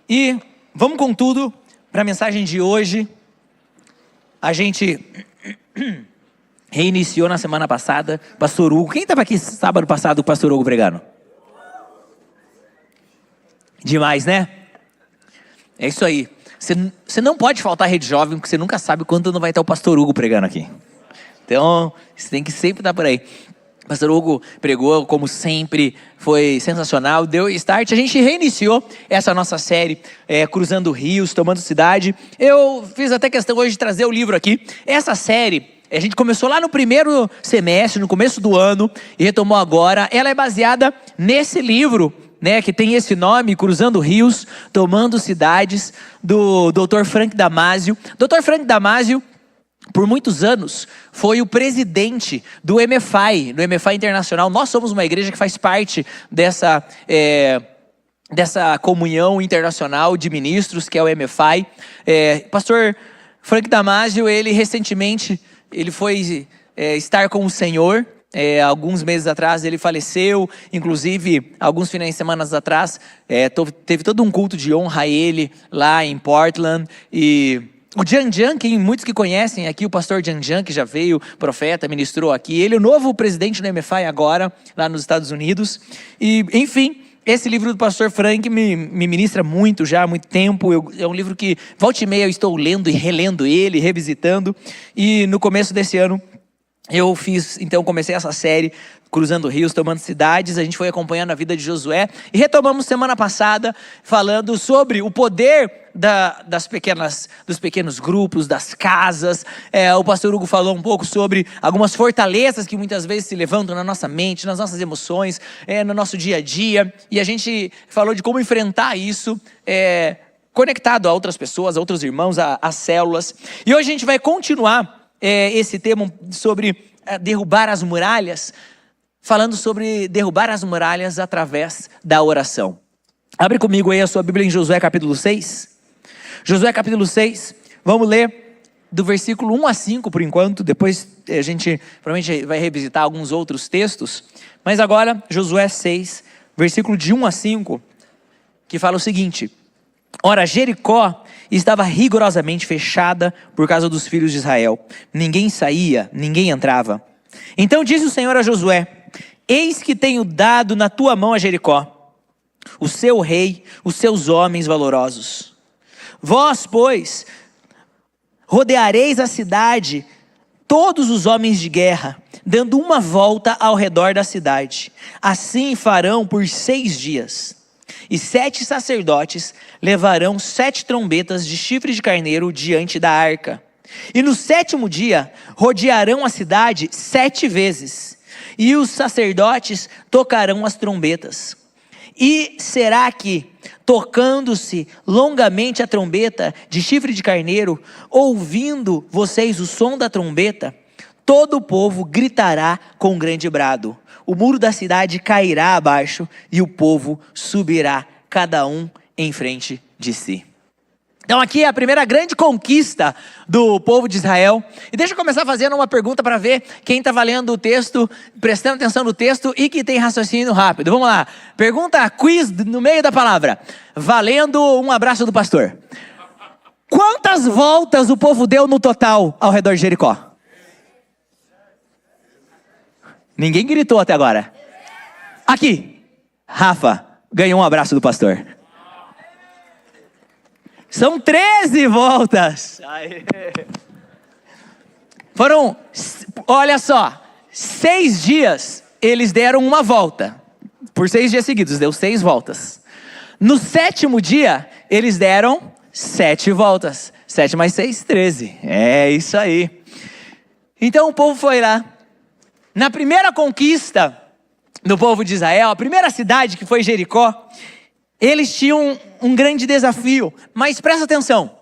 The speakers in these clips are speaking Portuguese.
E vamos com tudo para a mensagem de hoje. A gente reiniciou na semana passada, Pastor Hugo. Quem estava aqui sábado passado, o Pastor Hugo pregando? Demais, né? É isso aí. Você não pode faltar à Rede Jovem, porque você nunca sabe quando não vai estar o Pastor Hugo pregando aqui. Então, você tem que sempre estar por aí. Pastor Hugo pregou, como sempre, foi sensacional, deu start. A gente reiniciou essa nossa série, Cruzando Rios, Tomando Cidade. Eu fiz até questão hoje de trazer o livro aqui. Essa série, a gente começou lá no primeiro semestre, no começo do ano, e retomou agora. Ela é baseada nesse livro, né, que tem esse nome, Cruzando Rios, Tomando Cidades, do Dr. Frank Damásio. Dr. Frank Damásio, por muitos anos, foi o presidente do MFI Internacional. Nós somos uma igreja que faz parte dessa comunhão internacional de ministros, que é o MFI. Pastor Frank Damásio, ele recentemente, ele foi estar com o Senhor. Alguns meses atrás ele faleceu, inclusive alguns finais de semana atrás, teve todo um culto de honra a ele lá em Portland. E o Jan Jan, muitos que conhecem aqui, o pastor Jan Jan, que já veio, profeta, ministrou aqui. Ele é o novo presidente do MFI agora, lá nos Estados Unidos. E, enfim, esse livro do pastor Frank me ministra muito já há muito tempo. É um livro que, volta e meia, eu estou lendo e relendo ele, revisitando. E no começo desse ano, comecei essa série, Cruzando Rios, Tomando Cidades. A gente foi acompanhando a vida de Josué. E retomamos semana passada, falando sobre o poder dos pequenos grupos, das casas. O pastor Hugo falou um pouco sobre algumas fortalezas que muitas vezes se levantam na nossa mente, nas nossas emoções, no nosso dia a dia. E a gente falou de como enfrentar isso, conectado a outras pessoas, a outros irmãos, a células. E hoje a gente vai continuar esse tema sobre derrubar as muralhas, falando sobre derrubar as muralhas através da oração. Abre comigo aí a sua Bíblia em Josué capítulo 6. Josué capítulo 6, vamos ler do versículo 1 a 5 por enquanto, depois a gente provavelmente vai revisitar alguns outros textos, mas agora Josué 6, versículo de 1 a 5, que fala o seguinte: Ora, Jericó estava rigorosamente fechada por causa dos filhos de Israel. Ninguém saía, ninguém entrava. Então disse o Senhor a Josué: Eis que tenho dado na tua mão a Jericó, o seu rei, os seus homens valorosos. Vós, pois, rodeareis a cidade, todos os homens de guerra, dando uma volta ao redor da cidade. Assim farão por 6 dias. E 7 sacerdotes levarão 7 trombetas de chifre de carneiro diante da arca. E no 7º dia rodearão a cidade 7 vezes. E os sacerdotes tocarão as trombetas. E será que, tocando-se longamente a trombeta de chifre de carneiro, ouvindo vocês o som da trombeta, todo o povo gritará com grande brado. O muro da cidade cairá abaixo e o povo subirá, cada um em frente de si. Então aqui é a primeira grande conquista do povo de Israel. E deixa eu começar fazendo uma pergunta para ver quem está lendo o texto, prestando atenção no texto e que tem raciocínio rápido. Vamos lá, pergunta quiz no meio da palavra. Valendo um abraço do pastor. Quantas voltas o povo deu no total ao redor de Jericó? Ninguém gritou até agora. Aqui, Rafa, ganhou um abraço do pastor. São 13 voltas. Foram, olha só, 6 dias eles deram uma volta. Por 6 dias seguidos, deu 6 voltas. No 7º dia, eles deram 7 voltas. 7 mais 6, 13. É isso aí. Então o povo foi lá. Na primeira conquista do povo de Israel, a primeira cidade que foi Jericó, eles tinham um grande desafio, mas presta atenção.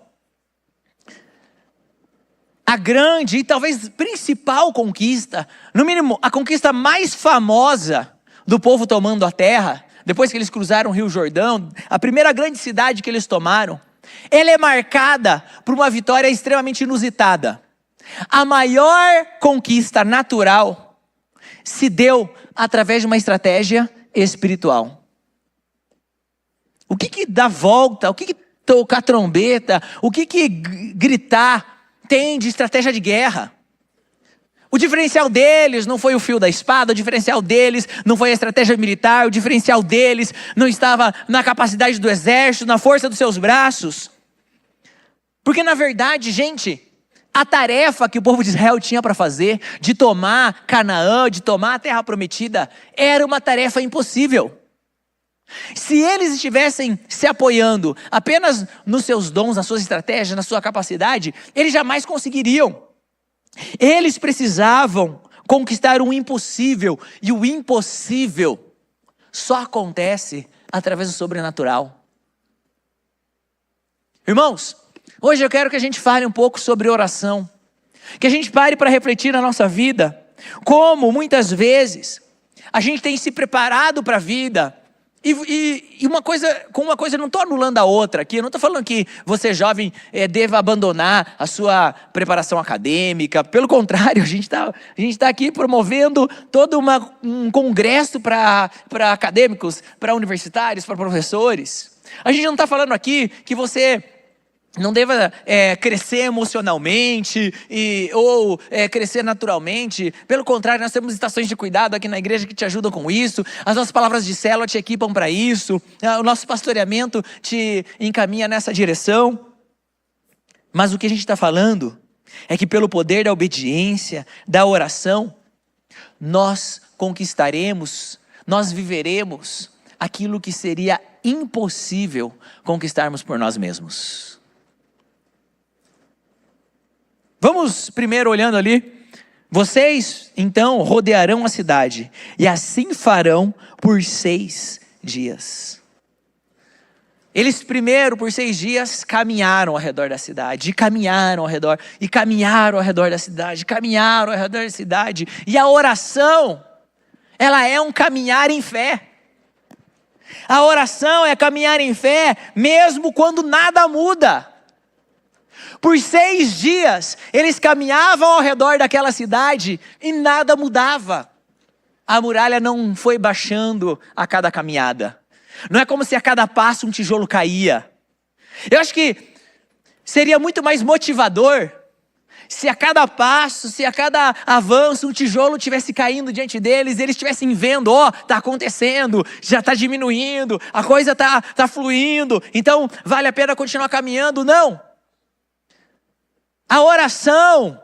A grande e talvez principal conquista, no mínimo a conquista mais famosa do povo tomando a terra, depois que eles cruzaram o Rio Jordão, a primeira grande cidade que eles tomaram, ela é marcada por uma vitória extremamente inusitada. A maior conquista natural se deu através de uma estratégia espiritual. O que dar volta, o que tocar trombeta, o que gritar tem de estratégia de guerra? O diferencial deles não foi o fio da espada, o diferencial deles não foi a estratégia militar, o diferencial deles não estava na capacidade do exército, na força dos seus braços. Porque na verdade, gente, a tarefa que o povo de Israel tinha para fazer, de tomar Canaã, de tomar a terra prometida, era uma tarefa impossível. Se eles estivessem se apoiando apenas nos seus dons, nas suas estratégias, na sua capacidade, eles jamais conseguiriam. Eles precisavam conquistar o impossível, e o impossível só acontece através do sobrenatural. Irmãos, hoje eu quero que a gente fale um pouco sobre oração, que a gente pare para refletir na nossa vida, como muitas vezes a gente tem se preparado para a vida, e uma coisa, eu não estou anulando a outra aqui, eu não estou falando que você jovem deva abandonar a sua preparação acadêmica, pelo contrário, a gente tá aqui promovendo todo um congresso para acadêmicos, para universitários, para professores. A gente não está falando aqui que você não deva crescer emocionalmente ou crescer naturalmente. Pelo contrário, nós temos estações de cuidado aqui na igreja que te ajudam com isso. As nossas palavras de célula te equipam para isso. O nosso pastoreamento te encaminha nessa direção. Mas o que a gente está falando é que pelo poder da obediência, da oração, nós conquistaremos, nós viveremos aquilo que seria impossível conquistarmos por nós mesmos. Vamos primeiro olhando ali. Vocês então rodearão a cidade, e assim farão por 6 dias. Eles primeiro por 6 dias caminharam ao redor da cidade, e caminharam ao redor da cidade, caminharam ao redor da cidade. E a oração, ela é um caminhar em fé. A oração é caminhar em fé, mesmo quando nada muda. Por 6 dias, eles caminhavam ao redor daquela cidade e nada mudava. A muralha não foi baixando a cada caminhada. Não é como se a cada passo um tijolo caía. Eu acho que seria muito mais motivador se a cada passo, se a cada avanço, um tijolo estivesse caindo diante deles, eles estivessem vendo, está acontecendo, já está diminuindo, a coisa está fluindo, então vale a pena continuar caminhando. Não. A oração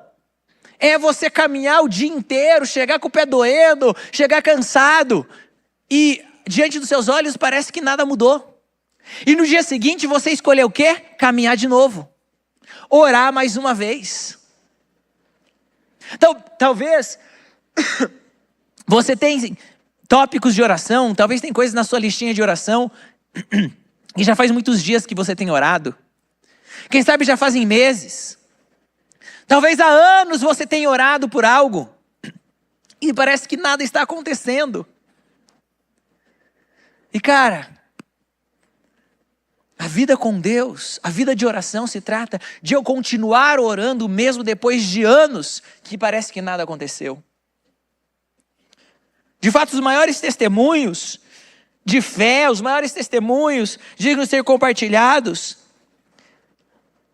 é você caminhar o dia inteiro, chegar com o pé doendo, chegar cansado, e diante dos seus olhos parece que nada mudou. E no dia seguinte você escolher o quê? Caminhar de novo. Orar mais uma vez. Então, talvez você tenha tópicos de oração, talvez tenha coisas na sua listinha de oração, e já faz muitos dias que você tem orado. Quem sabe já fazem meses. Talvez há anos você tenha orado por algo e parece que nada está acontecendo. E cara, a vida com Deus, a vida de oração se trata de eu continuar orando mesmo depois de anos que parece que nada aconteceu. De fato, os maiores testemunhos de fé, os maiores testemunhos dignos de ser compartilhados,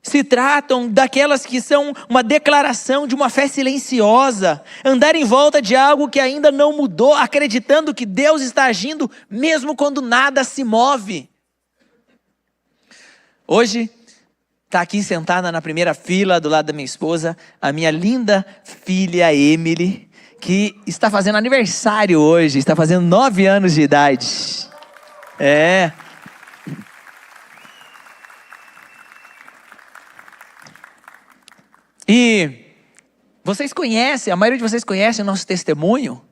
se tratam daquelas que são uma declaração de uma fé silenciosa, andar em volta de algo que ainda não mudou, acreditando que Deus está agindo mesmo quando nada se move. Hoje, está aqui sentada na primeira fila do lado da minha esposa, a minha linda filha Emily, que está fazendo aniversário hoje, está fazendo 9 anos de idade. E vocês conhecem, a maioria de vocês conhece o nosso testemunho,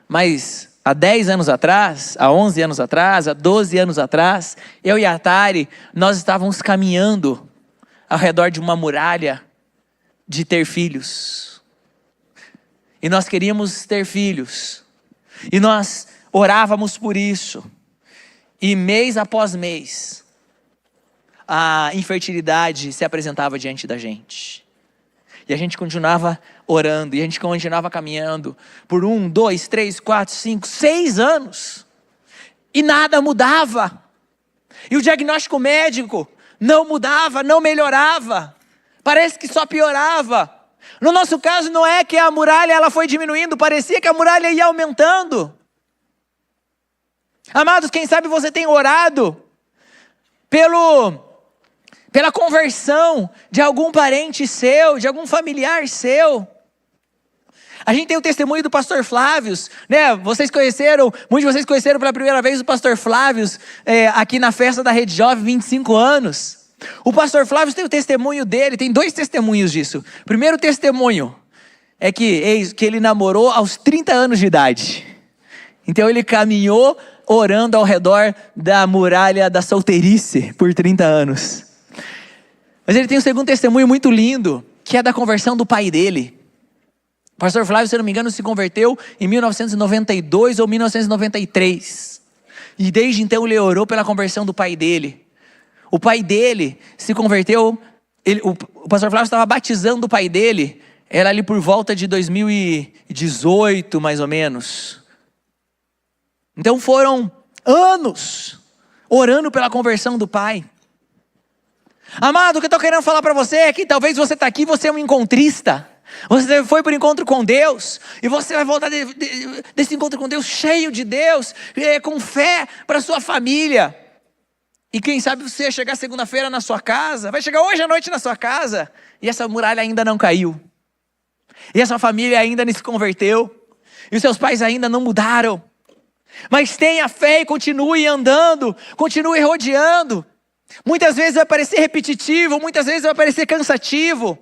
mas há 10 anos atrás, há 11 anos atrás, há 12 anos atrás, eu e a Tari, nós estávamos caminhando ao redor de uma muralha de ter filhos. E nós queríamos ter filhos. E nós orávamos por isso. E mês após mês, a infertilidade se apresentava diante da gente. E a gente continuava orando, e a gente continuava caminhando por 1, 2, 3, 4, 5, 6 anos. E nada mudava. E o diagnóstico médico não mudava, não melhorava. Parece que só piorava. No nosso caso não é que a muralha ela foi diminuindo, parecia que a muralha ia aumentando. Amados, quem sabe você tem orado pela conversão de algum parente seu, de algum familiar seu. A gente tem o testemunho do pastor Flávio, né? Muitos de vocês conheceram pela primeira vez o pastor Flávio aqui na festa da Rede Jovem, 25 anos. O pastor Flávio tem o testemunho dele, tem 2 testemunhos disso. O primeiro testemunho é que ele namorou aos 30 anos de idade. Então ele caminhou orando ao redor da muralha da solteirice por 30 anos. Mas ele tem um segundo testemunho muito lindo, que é da conversão do pai dele. O pastor Flávio, se não me engano, se converteu em 1992 ou 1993. E desde então ele orou pela conversão do pai dele. O pai dele se converteu, o pastor Flávio estava batizando o pai dele, era ali por volta de 2018, mais ou menos. Então foram anos orando pela conversão do pai. Amado, o que eu estou querendo falar para você é que talvez você está aqui, você é um encontrista. Você foi para o encontro com Deus, e você vai voltar desse encontro com Deus cheio de Deus, com fé para a sua família. E quem sabe você vai chegar segunda-feira na sua casa, vai chegar hoje à noite na sua casa, e essa muralha ainda não caiu. E essa família ainda não se converteu, e os seus pais ainda não mudaram. Mas tenha fé e continue andando, continue rodeando. Muitas vezes vai parecer repetitivo, muitas vezes vai parecer cansativo.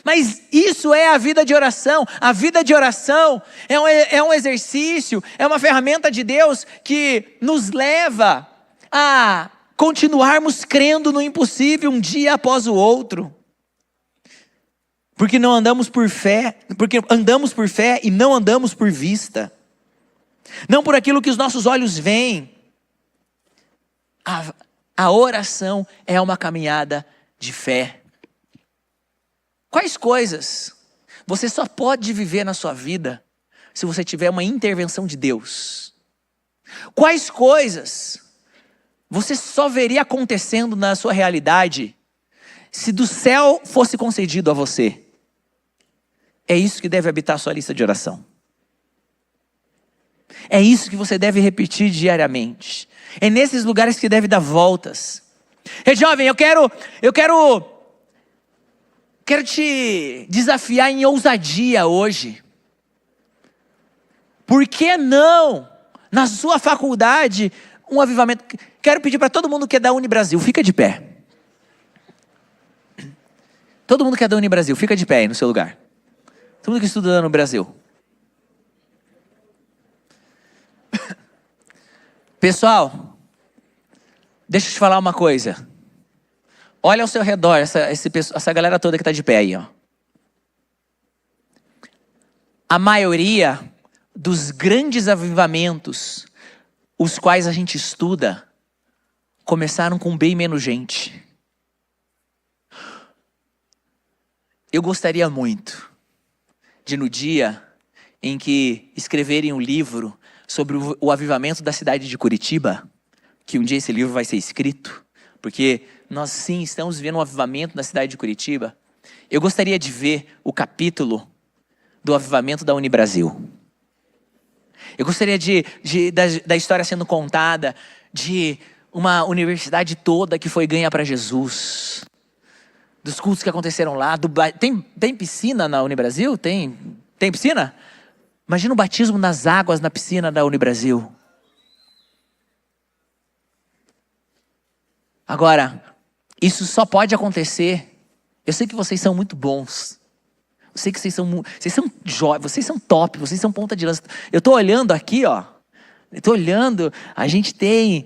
Mas isso é a vida de oração. A vida de oração é um exercício, é uma ferramenta de Deus que nos leva a continuarmos crendo no impossível um dia após o outro. Porque andamos por fé e não andamos por vista. Não por aquilo que os nossos olhos veem. A oração é uma caminhada de fé. Quais coisas você só pode viver na sua vida se você tiver uma intervenção de Deus? Quais coisas você só veria acontecendo na sua realidade se do céu fosse concedido a você? É isso que deve habitar a sua lista de oração. É isso que você deve repetir diariamente. É nesses lugares que deve dar voltas. Jovem, eu quero te desafiar em ousadia hoje. Por que não, na sua faculdade, um avivamento? Quero pedir para todo mundo que é da Unibrasil, fica de pé. Todo mundo que é da Unibrasil, fica de pé aí no seu lugar. Todo mundo que estuda no Brasil. Pessoal, deixa eu te falar uma coisa. Olha ao seu redor, essa galera toda que está de pé aí, ó. A maioria dos grandes avivamentos, os quais a gente estuda, começaram com bem menos gente. Eu gostaria muito de, no dia em que escreverem um livro sobre o avivamento da cidade de Curitiba, que um dia esse livro vai ser escrito, porque nós sim estamos vivendo um avivamento na cidade de Curitiba. Eu gostaria de ver o capítulo do avivamento da Unibrasil. Eu gostaria da história sendo contada, de uma universidade toda que foi ganha para Jesus. Dos cultos que aconteceram lá. Tem piscina na Unibrasil? Tem piscina? Imagina o batismo nas águas na piscina da Unibrasil. Agora, isso só pode acontecer. Eu sei que vocês são muito bons. Eu sei que vocês são jovens, vocês são top, vocês são ponta de lança. Eu estou olhando aqui, ó. Eu estou olhando, a gente tem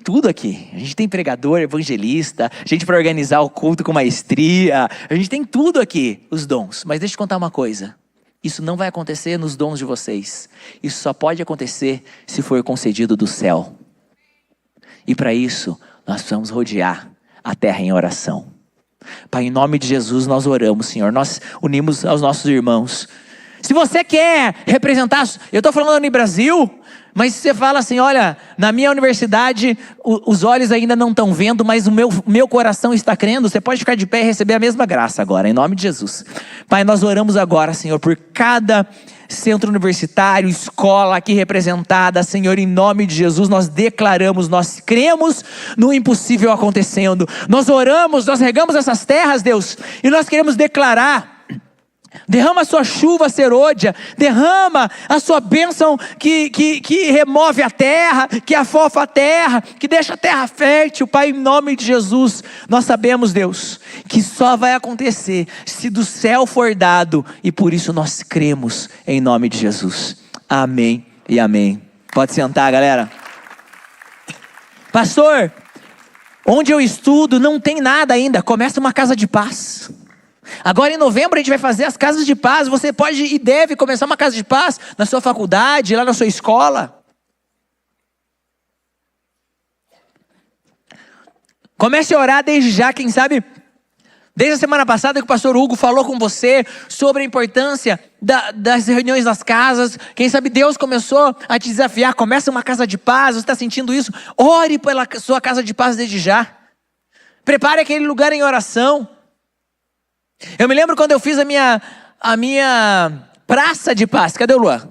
tudo aqui. A gente tem pregador, evangelista, gente para organizar o culto com maestria. A gente tem tudo aqui, os dons. Mas deixa eu te contar uma coisa. Isso não vai acontecer nos dons de vocês. Isso só pode acontecer se for concedido do céu. E para isso, nós precisamos rodear a terra em oração. Pai, em nome de Jesus nós oramos, Senhor. Nós unimos aos nossos irmãos Se você quer representar, eu estou falando no Brasil, mas se você fala assim, olha, na minha universidade os olhos ainda não estão vendo, mas o meu coração está crendo, você pode ficar de pé e receber a mesma graça agora, em nome de Jesus. Pai, nós oramos agora, Senhor, por cada centro universitário, escola aqui representada, Senhor, em nome de Jesus, nós declaramos, nós cremos no impossível acontecendo, nós oramos, nós regamos essas terras, Deus, e nós queremos declarar, derrama a sua chuva serôdia, derrama a sua bênção que remove a terra, que afofa a terra, que deixa a terra fértil, Pai, em nome de Jesus. Nós sabemos, Deus, que só vai acontecer se do céu for dado, e por isso nós cremos em nome de Jesus. Amém e amém. Pode sentar, galera. Pastor, onde eu estudo não tem nada ainda, começa uma casa de paz. Agora em novembro a gente vai fazer as casas de paz. Você pode e deve começar uma casa de paz na sua faculdade, lá na sua escola. Comece a orar desde já, quem sabe, desde a semana passada que o pastor Hugo falou com você sobre a importância das reuniões nas casas. Quem sabe Deus começou a te desafiar, começa uma casa de paz, você está sentindo isso? Ore pela sua casa de paz desde já. Prepare aquele lugar em oração. Eu me lembro quando eu fiz a minha praça de paz. Cadê o Luan?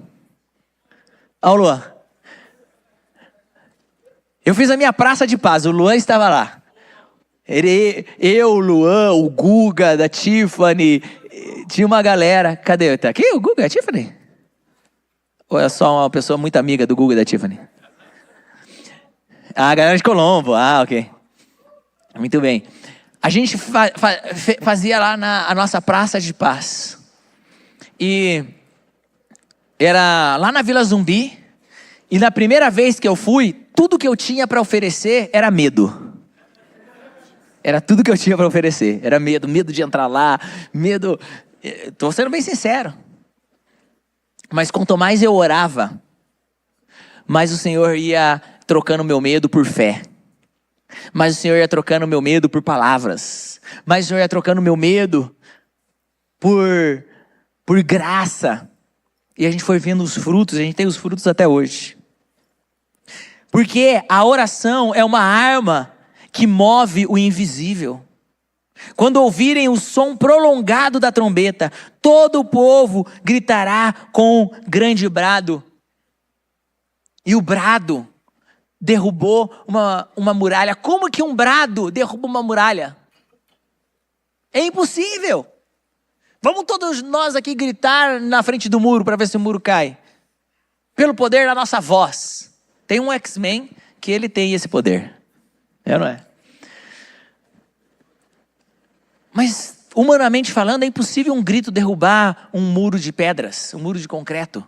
Ó, o Luan. Eu fiz a minha praça de paz, o Luan estava lá. Eu, o Luan, o Guga, da Tiffany, tinha uma galera. Cadê? Tá aqui o Guga, a Tiffany? Ou é só uma pessoa muito amiga do Guga e da Tiffany? Ah, a galera de Colombo, ok. Muito bem. A gente fazia lá a nossa praça de paz. E era lá na Vila Zumbi. E na primeira vez que eu fui, tudo que eu tinha para oferecer era medo. Era tudo que eu tinha para oferecer. Era medo de entrar lá, medo. Estou sendo bem sincero. Mas quanto mais eu orava, mais o Senhor ia trocando meu medo por fé. Mas o Senhor ia trocando meu medo por palavras. Mas o Senhor ia trocando meu medo por graça. E a gente foi vendo os frutos, a gente tem os frutos até hoje. Porque a oração é uma arma que move o invisível. Quando ouvirem o som prolongado da trombeta, todo o povo gritará com grande brado. E o brado derrubou uma muralha. Como que um brado derruba uma muralha? É impossível. Vamos todos nós aqui gritar na frente do muro para ver se o muro cai. Pelo poder da nossa voz. Tem um X-Men que ele tem esse poder. É, não é? Mas, humanamente falando, é impossível um grito derrubar um muro de pedras, um muro de concreto.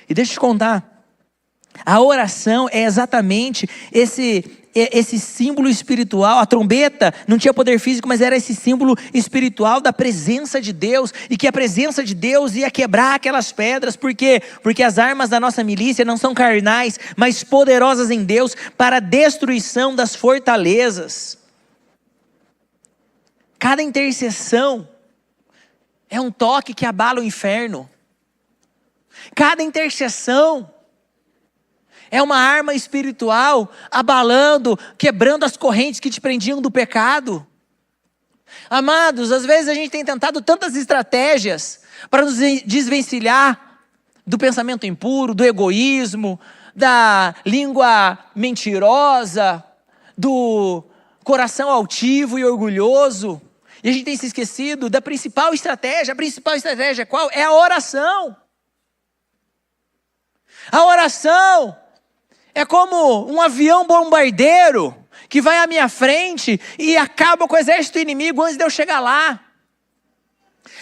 E deixa eu te contar. A oração é exatamente esse símbolo espiritual. A trombeta não tinha poder físico, mas era esse símbolo espiritual da presença de Deus. E que a presença de Deus ia quebrar aquelas pedras. Por quê? Porque as armas da nossa milícia não são carnais, mas poderosas em Deus para a destruição das fortalezas. Cada intercessão é um toque que abala o inferno. Cada intercessão é uma arma espiritual, abalando, quebrando as correntes que te prendiam do pecado. Amados, às vezes a gente tem tentado tantas estratégias para nos desvencilhar do pensamento impuro, do egoísmo, da língua mentirosa, do coração altivo e orgulhoso. E a gente tem se esquecido da principal estratégia. A principal estratégia qual? É a oração. A oração é como um avião bombardeiro que vai à minha frente e acaba com o exército inimigo antes de eu chegar lá.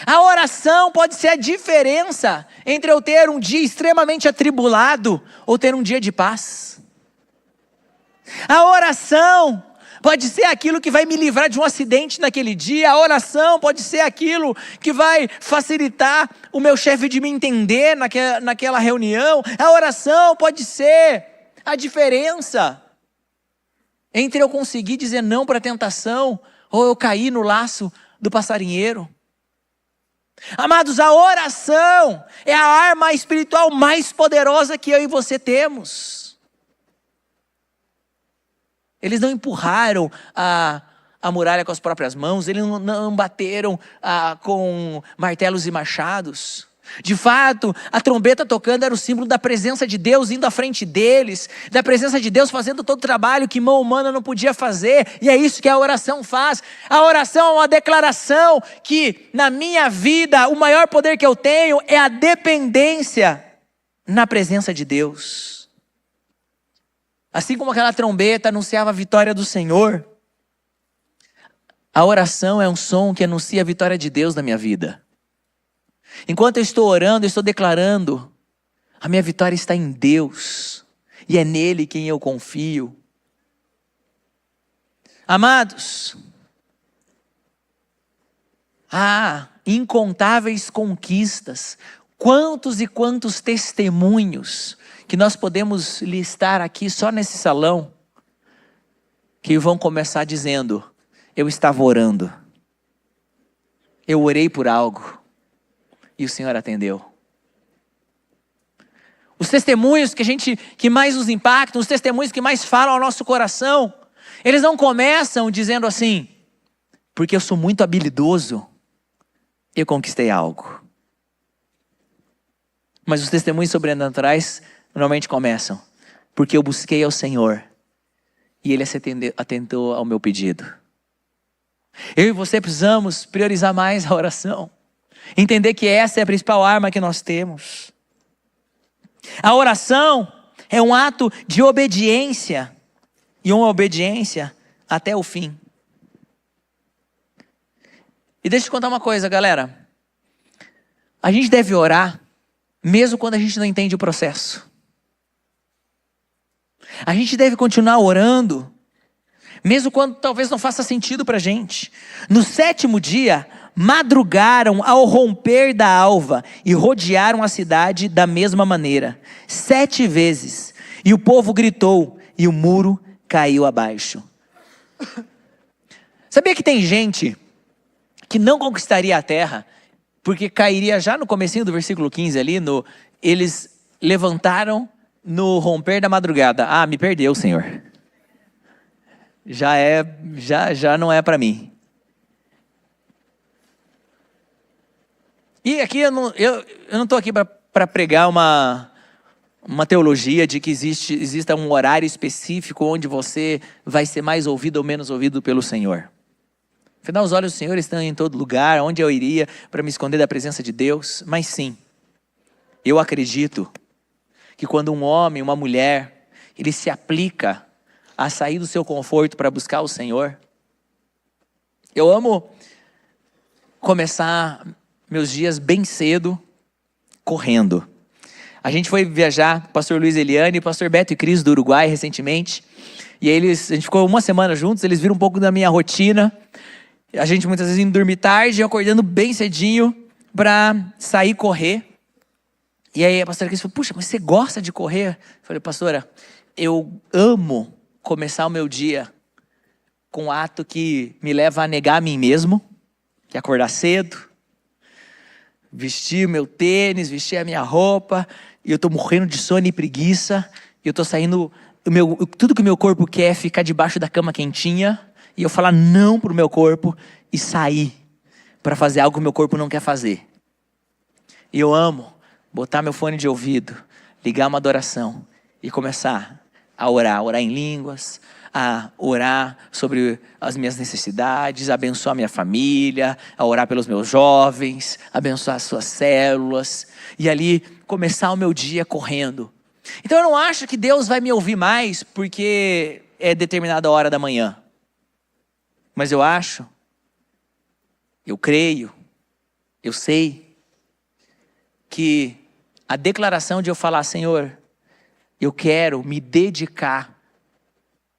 A oração pode ser a diferença entre eu ter um dia extremamente atribulado ou ter um dia de paz. A oração pode ser aquilo que vai me livrar de um acidente naquele dia. A oração pode ser aquilo que vai facilitar o meu chefe de me entender naquela reunião. A oração pode ser a diferença entre eu conseguir dizer não para a tentação ou eu cair no laço do passarinheiro. Amados, a oração é a arma espiritual mais poderosa que eu e você temos. Eles não empurraram a muralha com as próprias mãos, eles não bateram com martelos e machados. De fato, a trombeta tocando era o símbolo da presença de Deus indo à frente deles, da presença de Deus fazendo todo o trabalho que mão humana não podia fazer, e é isso que a oração faz. A oração é uma declaração que na minha vida o maior poder que eu tenho é a dependência na presença de Deus. Assim como aquela trombeta anunciava a vitória do Senhor, a oração é um som que anuncia a vitória de Deus na minha vida. Enquanto eu estou orando, eu estou declarando: a minha vitória está em Deus, e é nele quem eu confio. Amados, há incontáveis conquistas, quantos e quantos testemunhos que nós podemos listar aqui só nesse salão, que vão começar dizendo: eu estava orando, eu orei por algo, e o Senhor atendeu. Os testemunhos que mais nos impactam, os testemunhos que mais falam ao nosso coração, eles não começam dizendo assim: porque eu sou muito habilidoso, eu conquistei algo. Mas os testemunhos sobrenaturais normalmente começam: porque eu busquei ao Senhor, e Ele atendeu ao meu pedido. Eu e você precisamos priorizar mais a oração. Entender que essa é a principal arma que nós temos. A oração é um ato de obediência, e uma obediência até o fim. E deixa eu te contar uma coisa, galera. A gente deve orar mesmo quando a gente não entende o processo. A gente deve continuar orando mesmo quando talvez não faça sentido para a gente. No 7º dia, madrugaram ao romper da alva e rodearam a cidade da mesma maneira, 7 vezes. E o povo gritou e o muro caiu abaixo. Sabia que tem gente que não conquistaria a terra, porque cairia já no comecinho do versículo 15 ali, eles levantaram no romper da madrugada. Ah, me perdeu, Senhor. Já não é para mim. E aqui eu não estou aqui para pregar uma teologia de que exista um horário específico onde você vai ser mais ouvido ou menos ouvido pelo Senhor. Afinal, os olhos do Senhor estão em todo lugar, onde eu iria para me esconder da presença de Deus. Mas sim, eu acredito que quando um homem, uma mulher, ele se aplica a sair do seu conforto para buscar o Senhor. Eu amo começar meus dias bem cedo, correndo. A gente foi viajar, pastor Luiz Eliane, pastor Beto e Cris do Uruguai recentemente. E aí a gente ficou uma semana juntos, eles viram um pouco da minha rotina. A gente muitas vezes indo dormir tarde, acordando bem cedinho para sair correr. E aí a pastora Cris falou: puxa, mas você gosta de correr? Eu falei: pastora, eu amo começar o meu dia com um ato que me leva a negar a mim mesmo, que é acordar cedo, vestir meu tênis, vestir a minha roupa, e eu tô morrendo de sono e preguiça, e eu tô saindo, tudo que o meu corpo quer é ficar debaixo da cama quentinha, e eu falar não pro meu corpo, e sair para fazer algo que o meu corpo não quer fazer. E eu amo botar meu fone de ouvido, ligar uma adoração, e começar a orar em línguas, a orar sobre as minhas necessidades, a abençoar minha família, a orar pelos meus jovens, abençoar as suas células, e ali começar o meu dia correndo. Então eu não acho que Deus vai me ouvir mais porque é determinada hora da manhã. Mas eu creio, eu sei que a declaração de eu falar: Senhor, eu quero me dedicar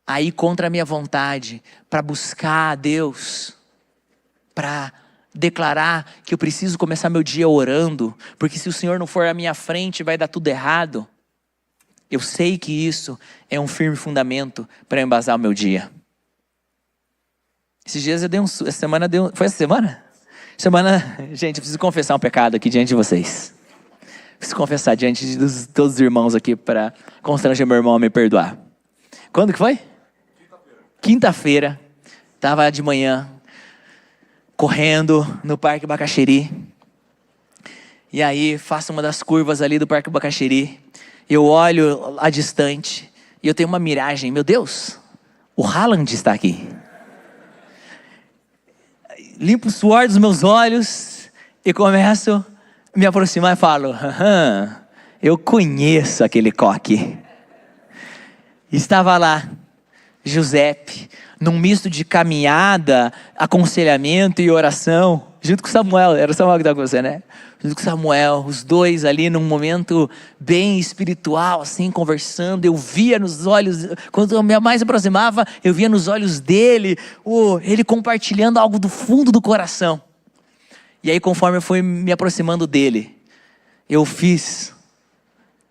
a ir contra a minha vontade, para buscar a Deus, para declarar que eu preciso começar meu dia orando, porque se o Senhor não for à minha frente vai dar tudo errado. Eu sei que isso é um firme fundamento para embasar o meu dia. Esses dias eu dei essa semana foi essa semana? Gente, eu preciso confessar um pecado aqui diante de vocês. Preciso confessar diante de todos os irmãos aqui para constranger meu irmão a me perdoar. Quando que foi? Quinta-feira. Estava de manhã, correndo no Parque Bacaxiri. E aí, faço uma das curvas ali do Parque Bacaxiri. Eu olho lá distante e eu tenho uma miragem. Meu Deus, o Haaland está aqui. Limpo o suor dos meus olhos e começo a me aproximar e falo: eu conheço aquele coque. Estava lá, Giuseppe, num misto de caminhada, aconselhamento e oração, junto com Samuel. Era o Samuel que estava com você, né? Junto com Samuel, os dois ali num momento bem espiritual, assim, conversando. Eu via nos olhos, quando eu me mais aproximava, eu via nos olhos dele, ele compartilhando algo do fundo do coração. E aí, conforme eu fui me aproximando dele, eu fiz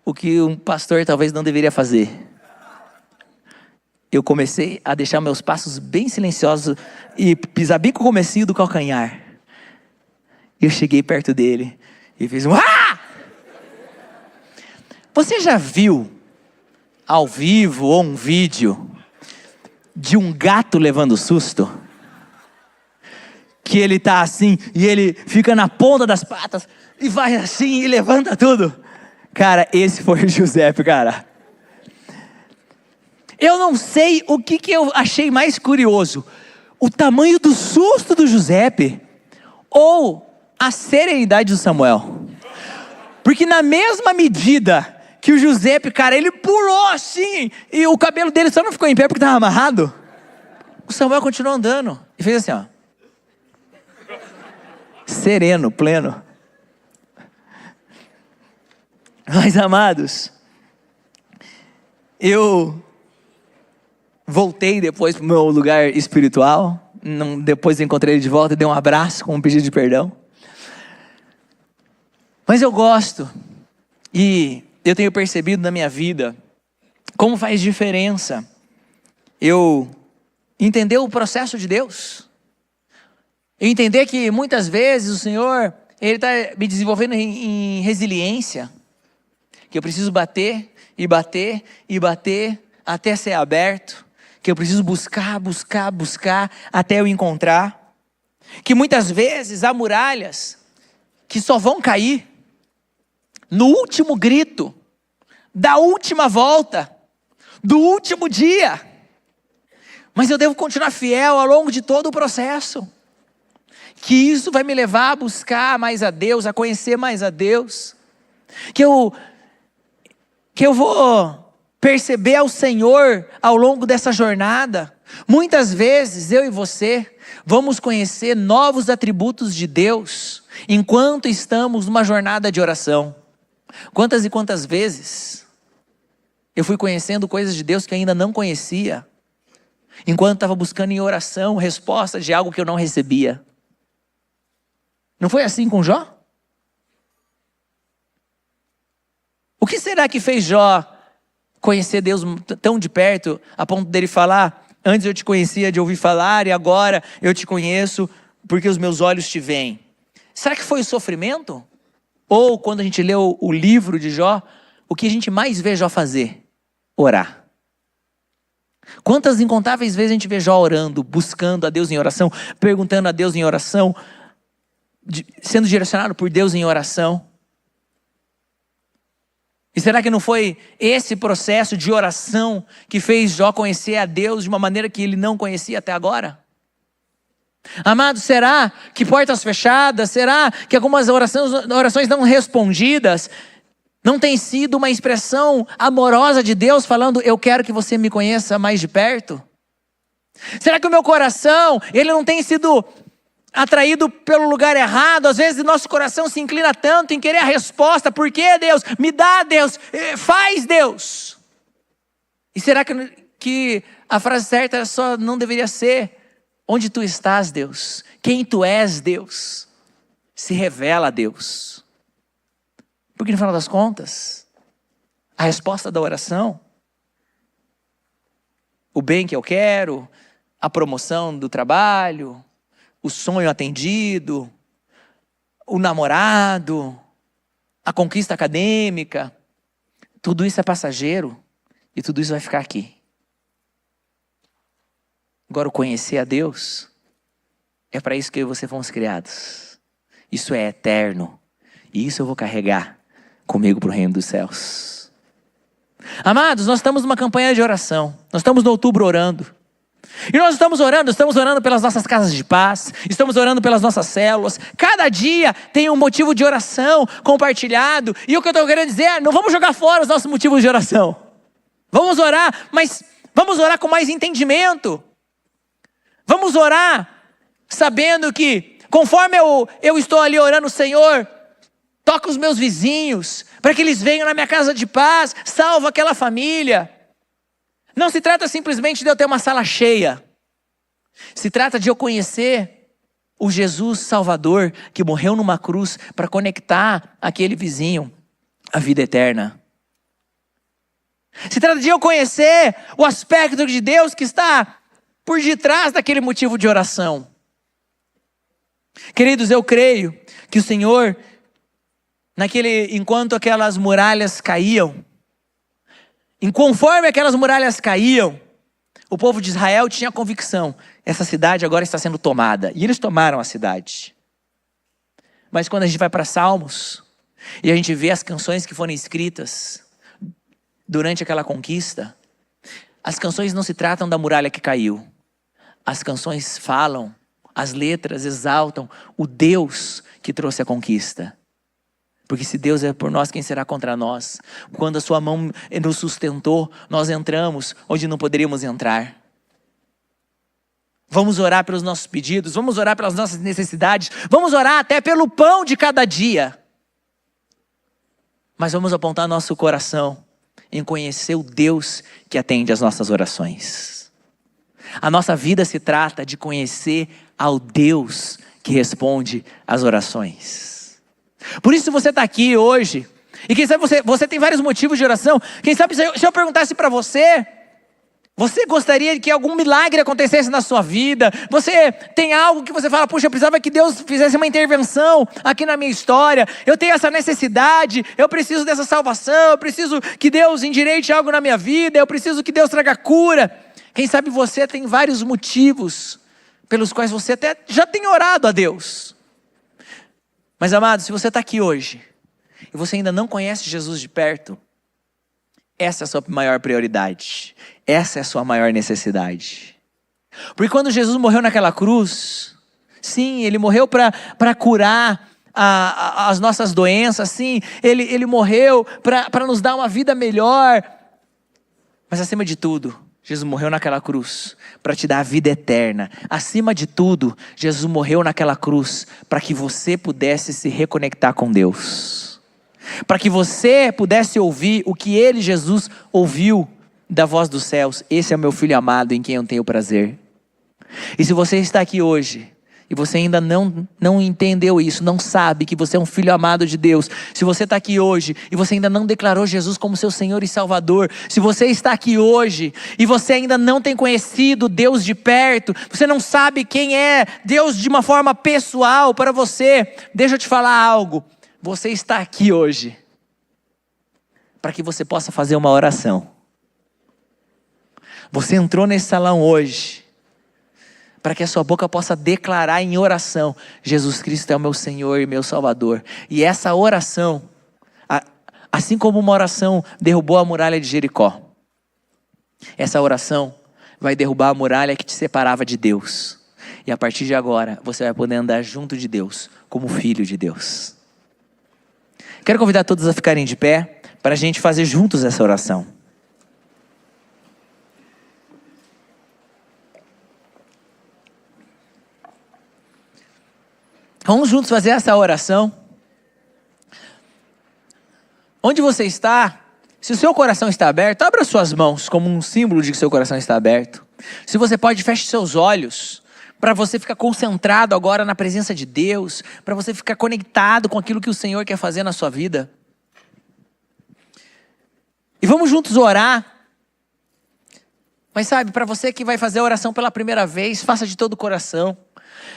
o que um pastor talvez não deveria fazer. Eu comecei a deixar meus passos bem silenciosos e pisar bem com o comecinho do calcanhar. Eu cheguei perto dele e fiz um ah! Você já viu ao vivo ou um vídeo de um gato levando susto? Que ele tá assim e ele fica na ponta das patas e vai assim e levanta tudo. Cara, esse foi o Giuseppe, cara. Eu não sei o que eu achei mais curioso. O tamanho do susto do Giuseppe ou a serenidade do Samuel. Porque na mesma medida que o Giuseppe, cara, ele pulou assim e o cabelo dele só não ficou em pé porque estava amarrado. O Samuel continuou andando e fez assim, ó. Sereno, pleno. Mas, amados, eu voltei depois para o meu lugar espiritual. Depois encontrei ele de volta e dei um abraço com um pedido de perdão. Mas eu gosto, e eu tenho percebido na minha vida, como faz diferença eu entender o processo de Deus. Eu entender que muitas vezes o Senhor, Ele está me desenvolvendo em resiliência. Que eu preciso bater, e bater, e bater, até ser aberto. Que eu preciso buscar, até eu encontrar. Que muitas vezes há muralhas que só vão cair no último grito, da última volta, do último dia. Mas eu devo continuar fiel ao longo de todo o processo. Que isso vai me levar a buscar mais a Deus, a conhecer mais a Deus. Que eu vou perceber ao Senhor ao longo dessa jornada. Muitas vezes eu e você vamos conhecer novos atributos de Deus enquanto estamos numa jornada de oração. Quantas e quantas vezes eu fui conhecendo coisas de Deus que eu ainda não conhecia, enquanto estava buscando em oração resposta de algo que eu não recebia. Não foi assim com Jó? O que será que fez Jó conhecer Deus tão de perto, a ponto dele falar: antes eu te conhecia de ouvir falar e agora eu te conheço porque os meus olhos te veem? Será que foi o sofrimento? Ou quando a gente lê o livro de Jó, o que a gente mais vê Jó fazer? Orar. Quantas incontáveis vezes a gente vê Jó orando, buscando a Deus em oração, perguntando a Deus em oração, sendo direcionado por Deus em oração? E será que não foi esse processo de oração que fez Jó conhecer a Deus de uma maneira que ele não conhecia até agora? Amado, será que portas fechadas, será que algumas orações não respondidas não tem sido uma expressão amorosa de Deus falando: eu quero que você me conheça mais de perto? Será que o meu coração, ele não tem sido atraído pelo lugar errado? Às vezes nosso coração se inclina tanto em querer a resposta: por que Deus? Me dá, Deus, faz, Deus. E será que a frase certa só não deveria ser: onde tu estás, Deus? Quem tu és, Deus? Se revela a Deus. Porque no final das contas, a resposta da oração, o bem que eu quero, a promoção do trabalho, o sonho atendido, o namorado, a conquista acadêmica, tudo isso é passageiro e tudo isso vai ficar aqui. Agora, o conhecer a Deus, é para isso que eu e você fomos criados. Isso é eterno. E isso eu vou carregar comigo para o reino dos céus. Amados, nós estamos numa campanha de oração. Nós estamos no outubro orando. E nós estamos orando pelas nossas casas de paz, estamos orando pelas nossas células. Cada dia tem um motivo de oração compartilhado. E o que eu estou querendo dizer é, não vamos jogar fora os nossos motivos de oração. Vamos orar, mas vamos orar com mais entendimento. Vamos orar sabendo que, conforme eu estou ali orando, Senhor, toca os meus vizinhos, para que eles venham na minha casa de paz, salva aquela família. Não se trata simplesmente de eu ter uma sala cheia. Se trata de eu conhecer o Jesus Salvador, que morreu numa cruz para conectar aquele vizinho à vida eterna. Se trata de eu conhecer o aspecto de Deus que está por detrás daquele motivo de oração. Queridos, eu creio que o Senhor, enquanto aquelas muralhas caíam, conforme aquelas muralhas caíam, o povo de Israel tinha a convicção, essa cidade agora está sendo tomada. E eles tomaram a cidade. Mas quando a gente vai para Salmos, e a gente vê as canções que foram escritas durante aquela conquista, as canções não se tratam da muralha que caiu. As canções falam, as letras exaltam o Deus que trouxe a conquista. Porque se Deus é por nós, quem será contra nós? Quando a sua mão nos sustentou, nós entramos onde não poderíamos entrar. Vamos orar pelos nossos pedidos, vamos orar pelas nossas necessidades, vamos orar até pelo pão de cada dia. Mas vamos apontar nosso coração em conhecer o Deus que atende às nossas orações. A nossa vida se trata de conhecer ao Deus que responde às orações. Por isso você está aqui hoje. E quem sabe você tem vários motivos de oração. Quem sabe se eu perguntasse para você, você gostaria que algum milagre acontecesse na sua vida? Você tem algo que você fala, puxa, eu precisava que Deus fizesse uma intervenção aqui na minha história. Eu tenho essa necessidade, eu preciso dessa salvação, eu preciso que Deus endireite algo na minha vida, eu preciso que Deus traga cura. Quem sabe você tem vários motivos pelos quais você até já tem orado a Deus. Mas amado, se você está aqui hoje e você ainda não conhece Jesus de perto, essa é a sua maior prioridade. Essa é a sua maior necessidade. Porque quando Jesus morreu naquela cruz, sim, Ele morreu para curar as nossas doenças, sim, Ele morreu para nos dar uma vida melhor. Mas acima de tudo, Jesus morreu naquela cruz para te dar a vida eterna. Acima de tudo, Jesus morreu naquela cruz para que você pudesse se reconectar com Deus. Para que você pudesse ouvir o que Ele, Jesus, ouviu da voz dos céus. Esse é o meu filho amado em quem eu tenho prazer. E se você está aqui hoje e você ainda não entendeu isso, não sabe que você é um filho amado de Deus, se você está aqui hoje e você ainda não declarou Jesus como seu Senhor e Salvador, se você está aqui hoje e você ainda não tem conhecido Deus de perto, você não sabe quem é Deus de uma forma pessoal para você, deixa eu te falar algo, você está aqui hoje para que você possa fazer uma oração. Você entrou nesse salão hoje para que a sua boca possa declarar em oração, Jesus Cristo é o meu Senhor e meu Salvador. E essa oração, assim como uma oração derrubou a muralha de Jericó, essa oração vai derrubar a muralha que te separava de Deus. E a partir de agora, você vai poder andar junto de Deus, como filho de Deus. Quero convidar todos a ficarem de pé, para a gente fazer juntos essa oração. Vamos juntos fazer essa oração. Onde você está, se o seu coração está aberto, abra suas mãos como um símbolo de que seu coração está aberto. Se você pode, feche seus olhos, para você ficar concentrado agora na presença de Deus, para você ficar conectado com aquilo que o Senhor quer fazer na sua vida. E vamos juntos orar. Mas sabe, para você que vai fazer a oração pela primeira vez, faça de todo o coração.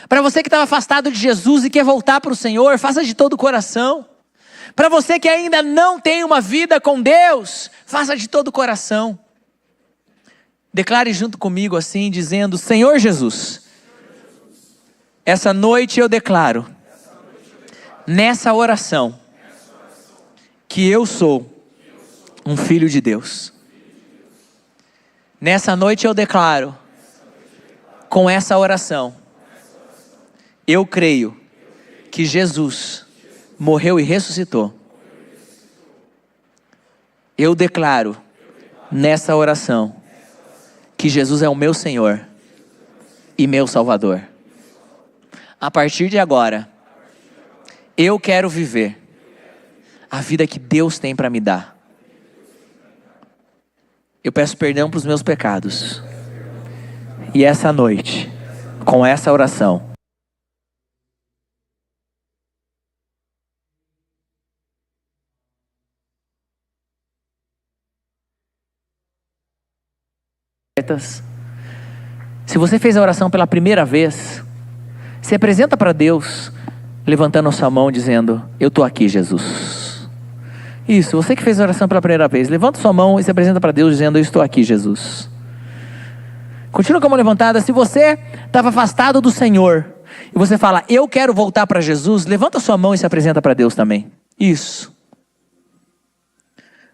Para você que estava afastado de Jesus e quer voltar para o Senhor, faça de todo o coração. Para você que ainda não tem uma vida com Deus, faça de todo o coração. Declare junto comigo assim, dizendo: Senhor Jesus, essa noite eu declaro, nessa oração, que eu sou um filho de Deus. Nessa noite eu declaro, com essa oração, eu creio que Jesus morreu e ressuscitou. Eu declaro nessa oração que Jesus é o meu Senhor e meu Salvador. A partir de agora, eu quero viver a vida que Deus tem para me dar. Eu peço perdão para os meus pecados. E essa noite, com essa oração, se você fez a oração pela primeira vez, se apresenta para Deus, levantando a sua mão, dizendo: eu estou aqui, Jesus. Isso, você que fez a oração pela primeira vez, levanta sua mão e se apresenta para Deus, dizendo: eu estou aqui, Jesus. Continua com a mão levantada. Se você estava afastado do Senhor, e você fala: eu quero voltar para Jesus, levanta sua mão e se apresenta para Deus também. Isso.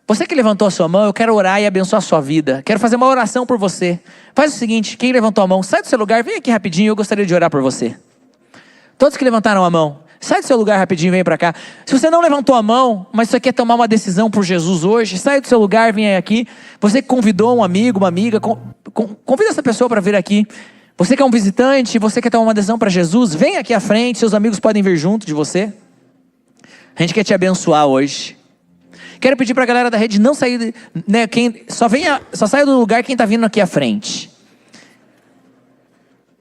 Você que levantou a sua mão, eu quero orar e abençoar a sua vida. Quero fazer uma oração por você. Faz o seguinte: quem levantou a mão, sai do seu lugar, vem aqui rapidinho, eu gostaria de orar por você. Todos que levantaram a mão, sai do seu lugar rapidinho, vem para cá. Se você não levantou a mão, mas você quer tomar uma decisão por Jesus hoje, sai do seu lugar, vem aqui. Você que convidou um amigo, uma amiga, convida essa pessoa para vir aqui. Você que é um visitante, você quer tomar uma decisão para Jesus, vem aqui à frente, seus amigos podem vir junto de você. A gente quer te abençoar hoje. Quero pedir para a galera da rede não sair, né, só saia do lugar quem está vindo aqui à frente.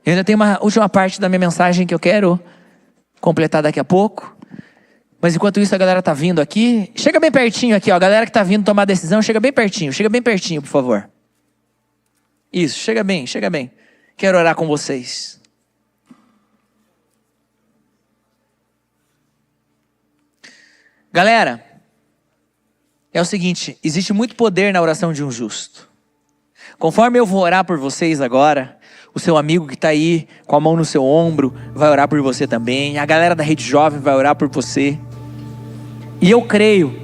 Eu ainda tenho uma última parte da minha mensagem que eu quero completar daqui a pouco. Mas enquanto isso a galera está vindo aqui, chega bem pertinho aqui, ó, a galera que está vindo tomar decisão, chega bem pertinho, por favor. Isso, chega bem. Quero orar com vocês. Galera, é o seguinte, existe muito poder na oração de um justo. Conforme eu vou orar por vocês agora, o seu amigo que está aí com a mão no seu ombro vai orar por você também. A galera da Rede Jovem vai orar por você. E eu creio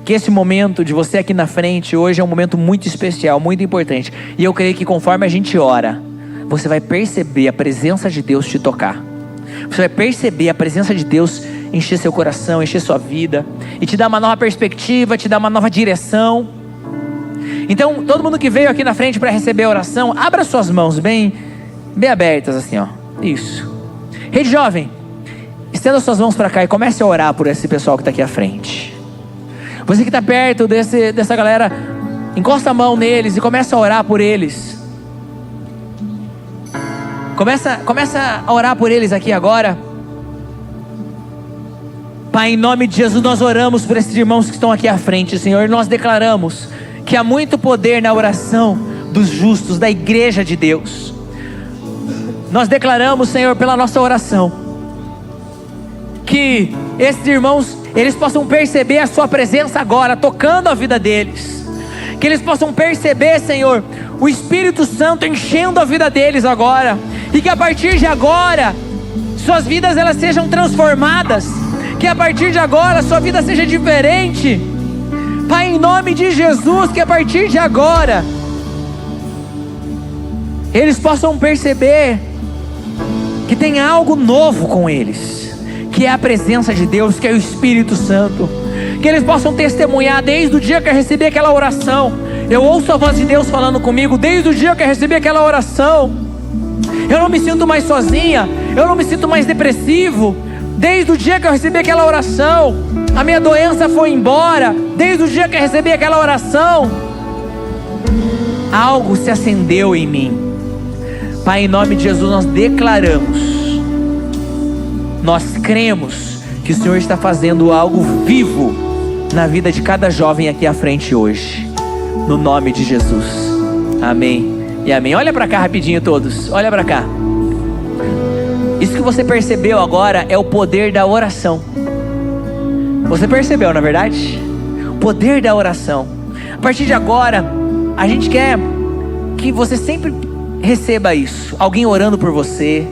que esse momento de você aqui na frente hoje é um momento muito especial, muito importante. E eu creio que conforme a gente ora, você vai perceber a presença de Deus te tocar. Você vai perceber a presença de Deus encher seu coração, encher sua vida, e te dar uma nova perspectiva, te dar uma nova direção. Então, todo mundo que veio aqui na frente para receber a oração, abra suas mãos bem abertas assim, ó. Isso. Rede Jovem, estenda suas mãos para cá e comece a orar por esse pessoal que está aqui à frente. Você que está perto dessa galera, encosta a mão neles e começa a orar por eles. Começa a orar por eles aqui agora. Pai, em nome de Jesus, nós oramos por esses irmãos que estão aqui à frente, Senhor. Nós declaramos que há muito poder na oração dos justos, da igreja de Deus. Nós declaramos, Senhor, pela nossa oração, que esses irmãos, eles possam perceber a sua presença agora, tocando a vida deles. Que eles possam perceber, Senhor, o Espírito Santo enchendo a vida deles agora. E que a partir de agora, suas vidas elas sejam transformadas. Que a partir de agora sua vida seja diferente. Pai, em nome de Jesus, que a partir de agora eles possam perceber que tem algo novo com eles, que é a presença de Deus, que é o Espírito Santo. Que eles possam testemunhar desde o dia que eu recebi aquela oração. Eu ouço a voz de Deus falando comigo desde o dia que eu recebi aquela oração. Eu não me sinto mais sozinha, eu não me sinto mais depressivo. Desde o dia que eu recebi aquela oração, a minha doença foi embora. Desde o dia que eu recebi aquela oração, algo se acendeu em mim. Pai, em nome de Jesus, nós declaramos, nós cremos que o Senhor está fazendo algo vivo na vida de cada jovem aqui à frente hoje. No nome de Jesus. Amém e amém. Olha para cá rapidinho todos, olha para cá. Isso que você percebeu agora é o poder da oração. Você percebeu, na verdade? O poder da oração. A partir de agora, a gente quer que você sempre receba isso. Alguém orando por você.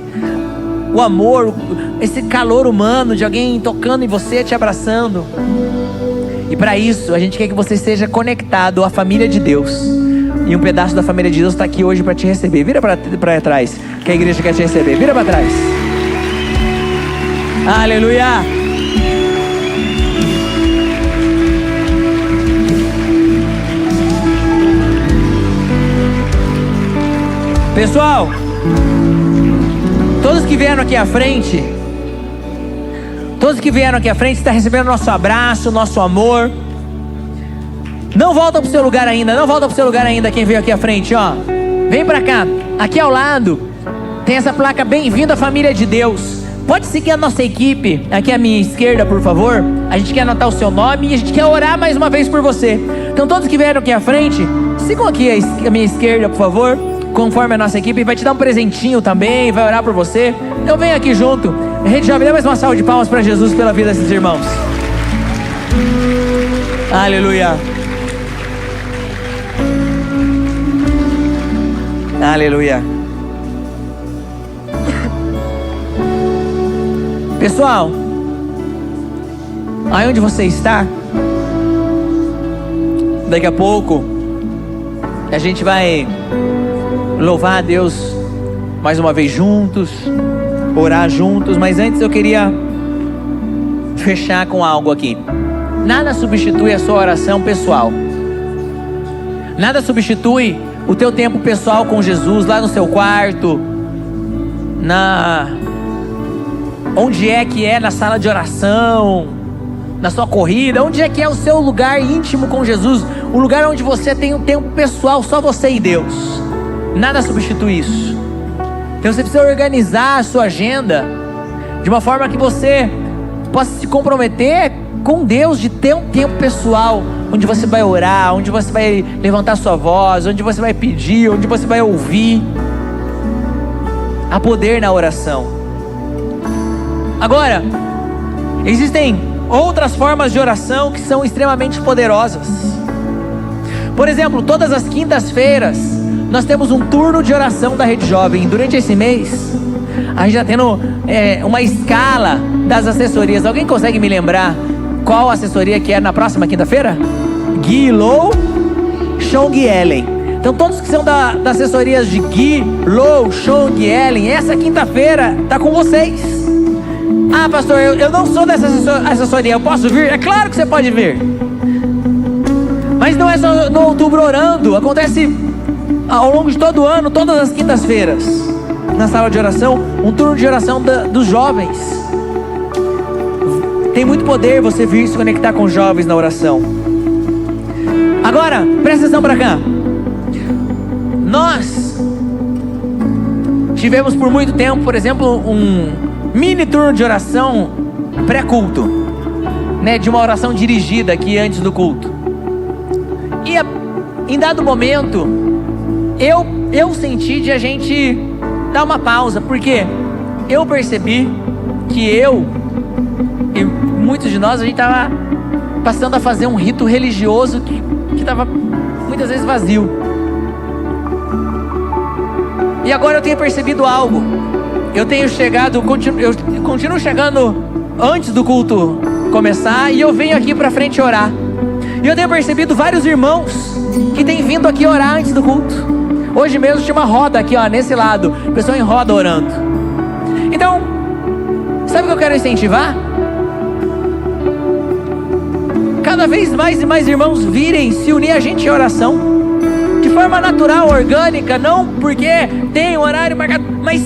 O amor, esse calor humano de alguém tocando em você, te abraçando. E para isso, a gente quer que você seja conectado à família de Deus. E um pedaço da família de Deus está aqui hoje para te receber. Vira para trás, que a igreja quer te receber. Vira para trás. Aleluia. Pessoal, todos que vieram aqui à frente, está recebendo nosso abraço, nosso amor. Não volta pro seu lugar ainda, quem veio aqui à frente, ó. Vem pra cá, aqui ao lado tem essa placa, bem-vindo à família de Deus. Pode seguir a nossa equipe, aqui à minha esquerda, por favor. A gente quer anotar o seu nome e a gente quer orar mais uma vez por você. Então todos que vieram aqui à frente, sigam aqui à minha esquerda, por favor, conforme a nossa equipe. Vai te dar um presentinho também, vai orar por você. Então vem aqui junto. Rede Jovem, dá mais uma salva de palmas para Jesus pela vida desses irmãos. Aleluia. Aleluia. Pessoal, aí onde você está, daqui a pouco a gente vai louvar a Deus mais uma vez juntos, orar juntos. Mas antes eu queria fechar com algo aqui. Nada substitui a sua oração pessoal. Nada substitui o teu tempo pessoal com Jesus, lá no seu quarto, onde é que é na sala de oração, na sua corrida, onde é que é o seu lugar íntimo com Jesus, o lugar onde você tem um tempo pessoal, só você e Deus. Nada substitui isso. Então você precisa organizar a sua agenda de uma forma que você possa se comprometer com Deus, de ter um tempo pessoal, onde você vai orar, onde você vai levantar sua voz, onde você vai pedir, onde você vai ouvir. Há poder na oração. Agora, existem outras formas de oração que são extremamente poderosas. Por exemplo, todas as quintas-feiras nós temos um turno de oração da Rede Jovem. Durante esse mês a gente está tendo uma escala das assessorias. Alguém consegue me lembrar qual assessoria que é na próxima quinta-feira? Gui, Lou, Chong e Ellen. Então todos que são das assessorias de Gui, Lou, Chong e Ellen, essa quinta-feira está com vocês. Ah, pastor, eu não sou dessa assessoria, eu posso vir? É claro que você pode vir. Mas não é só no Outubro Orando, acontece ao longo de todo o ano, todas as quintas-feiras, na sala de oração, um turno de oração dos jovens. Tem muito poder você vir se conectar com os jovens na oração. Agora, presta atenção para cá. Nós tivemos por muito tempo, por exemplo, um mini turno de oração pré-culto, né, de uma oração dirigida aqui antes do culto. E em dado momento, eu senti de a gente dar uma pausa, porque eu percebi que eu e muitos de nós, a gente estava passando a fazer um rito religioso que estava muitas vezes vazio. E agora eu tenho percebido algo. Eu tenho chegado, eu continuo chegando antes do culto começar, e eu venho aqui para frente orar. E eu tenho percebido vários irmãos que têm vindo aqui orar antes do culto. Hoje mesmo tinha uma roda aqui, ó, nesse lado, o pessoal em roda orando. Então, sabe o que eu quero incentivar? Cada vez mais e mais irmãos virem se unir a gente em oração, de forma natural, orgânica, não porque tem horário marcado, mas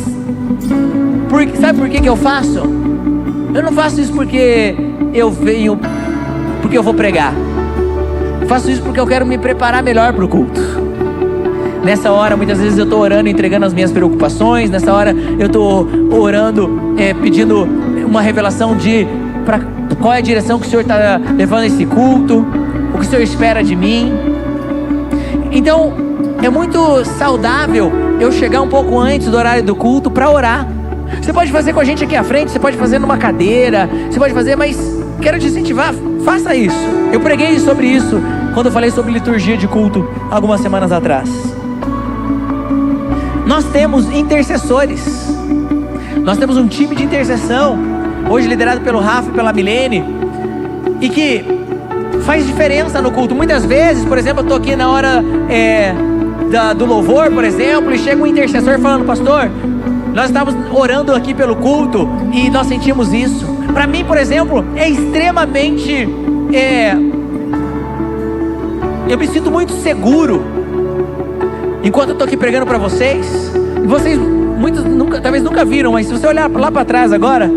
sabe por que eu faço? Eu não faço isso porque eu venho, porque eu vou pregar. Eu faço isso porque eu quero me preparar melhor para o culto. Nessa hora, muitas vezes eu estou orando, entregando as minhas preocupações. Nessa hora eu estou orando, pedindo uma revelação para qual é a direção que o Senhor está levando esse culto, o que o Senhor espera de mim. Então é muito saudável eu chegar um pouco antes do horário do culto para orar, Você pode fazer com a gente aqui à frente, você pode fazer numa cadeira, você pode fazer, mas quero te incentivar, faça isso. Eu preguei sobre isso quando eu falei sobre liturgia de culto algumas semanas atrás. Nós temos intercessores, nós temos um time de intercessão, hoje liderado pelo Rafa e pela Milene, e que faz diferença no culto. Muitas vezes, por exemplo, eu estou aqui na hora do louvor, por exemplo, e chega um intercessor falando: pastor, nós estávamos orando aqui pelo culto e nós sentimos isso. Para mim, por exemplo, é extremamente eu me sinto muito seguro enquanto eu estou aqui pregando para vocês. E vocês, muitos talvez nunca viram, mas se você olhar lá para trás agora,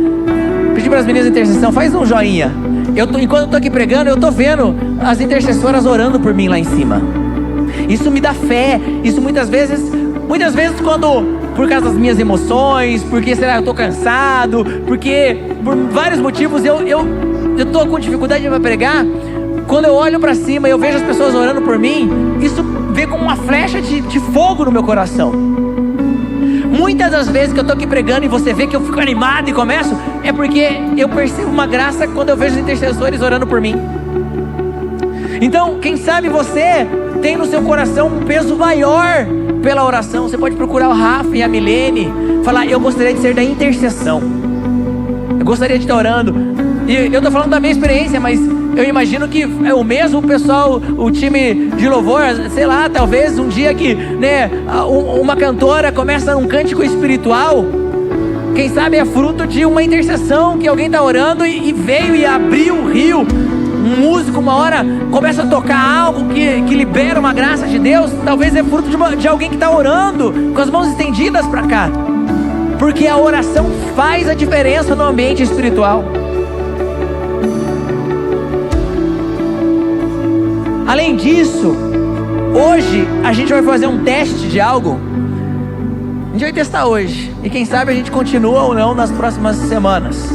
pedir para as meninas de intercessão, faz um joinha. Enquanto eu estou aqui pregando, eu estou vendo as intercessoras orando por mim lá em cima. Isso me dá fé. Isso muitas vezes quando, por causa das minhas emoções, porque será que eu estou cansado, porque por vários motivos eu estou com dificuldade para pregar. Quando eu olho para cima e eu vejo as pessoas orando por mim, isso vem como uma flecha de fogo no meu coração. Muitas das vezes que eu estou aqui pregando e você vê que eu fico animado e começo, é porque eu percebo uma graça quando eu vejo os intercessores orando por mim. Então, quem sabe você tem no seu coração um peso maior pela oração. Você pode procurar o Rafa e a Milene, falar: eu gostaria de ser da intercessão, eu gostaria de estar orando. E eu estou falando da minha experiência, mas eu imagino que é o mesmo pessoal, o time de louvor, sei lá, talvez um dia que, né, uma cantora começa um cântico espiritual, quem sabe é fruto de uma intercessão, que alguém está orando e veio e abriu o rio. Um músico uma hora começa a tocar algo que libera uma graça de Deus, talvez é fruto de alguém que está orando com as mãos estendidas para cá, porque a oração faz a diferença no ambiente espiritual. Além disso, hoje a gente vai fazer um teste de algo. A gente vai testar hoje, e quem sabe a gente continua ou não nas próximas semanas.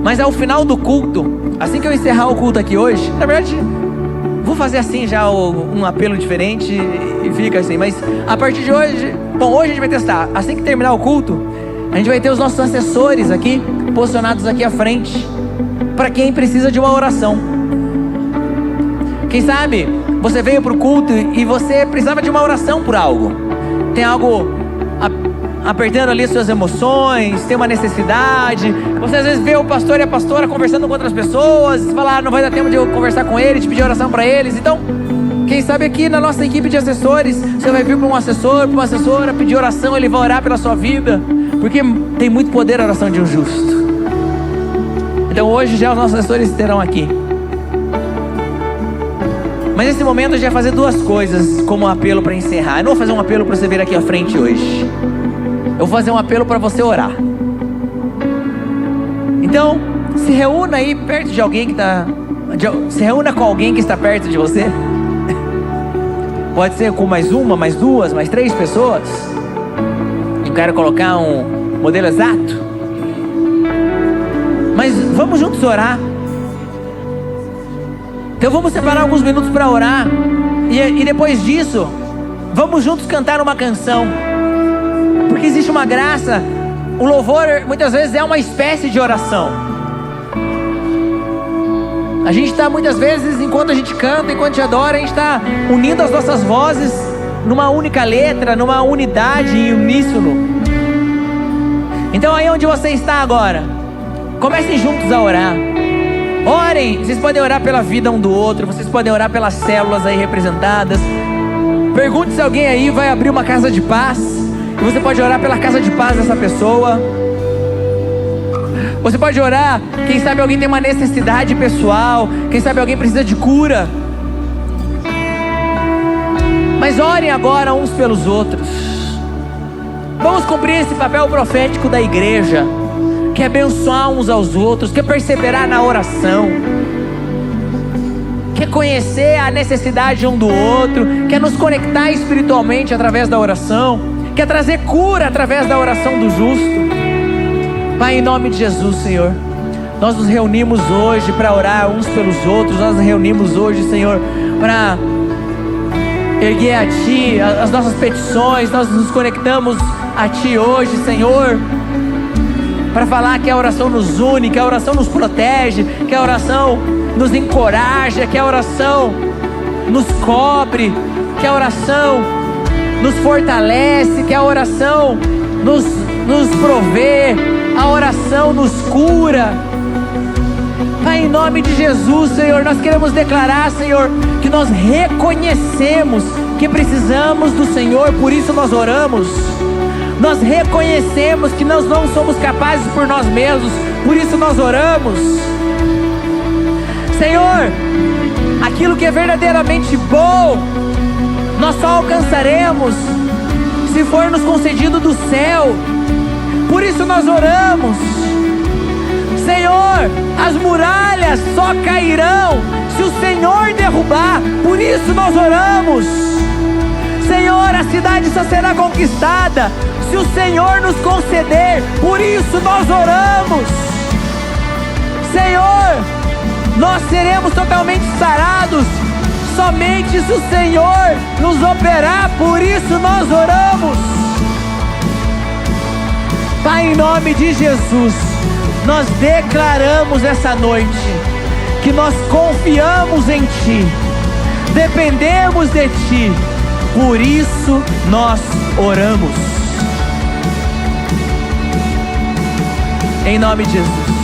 Mas ao final do culto, assim que eu encerrar o culto aqui hoje, na verdade, vou fazer assim já um apelo diferente e fica assim. Mas a partir de hoje, hoje a gente vai testar. Assim que terminar o culto, a gente vai ter os nossos assessores aqui, posicionados aqui à frente, para quem precisa de uma oração. Quem sabe você veio para o culto e você precisava de uma oração por algo. Tem algo apertando ali suas emoções, tem uma necessidade. Você às vezes vê o pastor e a pastora conversando com outras pessoas, e fala: não vai dar tempo de eu conversar com eles, de pedir oração para eles. Então, quem sabe aqui na nossa equipe de assessores, você vai vir para um assessor, para uma assessora, pedir oração, ele vai orar pela sua vida, porque tem muito poder a oração de um justo. Então hoje já os nossos assessores estarão aqui. Mas nesse momento a gente vai fazer duas coisas como um apelo para encerrar. Eu não vou fazer um apelo para você vir aqui à frente hoje. Eu vou fazer um apelo para você orar. Então, se reúna aí perto de alguém que está... Se reúna com alguém que está perto de você. Pode ser com mais uma, mais duas, mais três pessoas. Eu quero colocar um modelo exato. Mas vamos juntos orar. Então vamos separar alguns minutos para orar. E depois disso, vamos juntos cantar uma canção. Porque existe uma graça. O louvor muitas vezes é uma espécie de oração. A gente está muitas vezes, enquanto a gente canta, enquanto a gente adora, a gente está unindo as nossas vozes numa única letra, numa unidade em uníssono. Então aí onde você está agora, comecem juntos a orar. Orem, vocês podem orar pela vida um do outro, vocês podem orar pelas células aí representadas. Pergunte se alguém aí vai abrir uma casa de paz, e você pode orar pela casa de paz dessa pessoa. Você pode orar, quem sabe alguém tem uma necessidade pessoal, quem sabe alguém precisa de cura. Mas orem agora uns pelos outros. Vamos cumprir esse papel profético da igreja, que é abençoar uns aos outros, que é perseverar na oração, que é conhecer a necessidade um do outro, que é nos conectar espiritualmente através da oração, que é trazer cura através da oração do justo. Pai, em nome de Jesus, Senhor, nós nos reunimos hoje para orar uns pelos outros. Nós nos reunimos hoje, Senhor, para erguer a Ti as nossas petições. Nós nos conectamos a Ti hoje, Senhor, para falar que a oração nos une, que a oração nos protege, que a oração nos encoraja, que a oração nos cobre, que a oração nos fortalece, que a oração nos provê, a oração nos cura. Pai, em nome de Jesus, Senhor, nós queremos declarar, Senhor, que nós reconhecemos que precisamos do Senhor, por isso nós oramos. Nós reconhecemos que nós não somos capazes por nós mesmos, por isso nós oramos. Senhor, aquilo que é verdadeiramente bom, nós só alcançaremos se for nos concedido do céu, por isso nós oramos. Senhor, as muralhas só cairão se o Senhor derrubar, por isso nós oramos. Senhor, a cidade só será conquistada se o Senhor nos conceder, por isso nós oramos. Senhor, nós seremos totalmente sarados somente se o Senhor nos operar, por isso nós oramos. Pai, em nome de Jesus, nós declaramos essa noite que nós confiamos em Ti, dependemos de Ti, por isso nós oramos. Em nome de Jesus.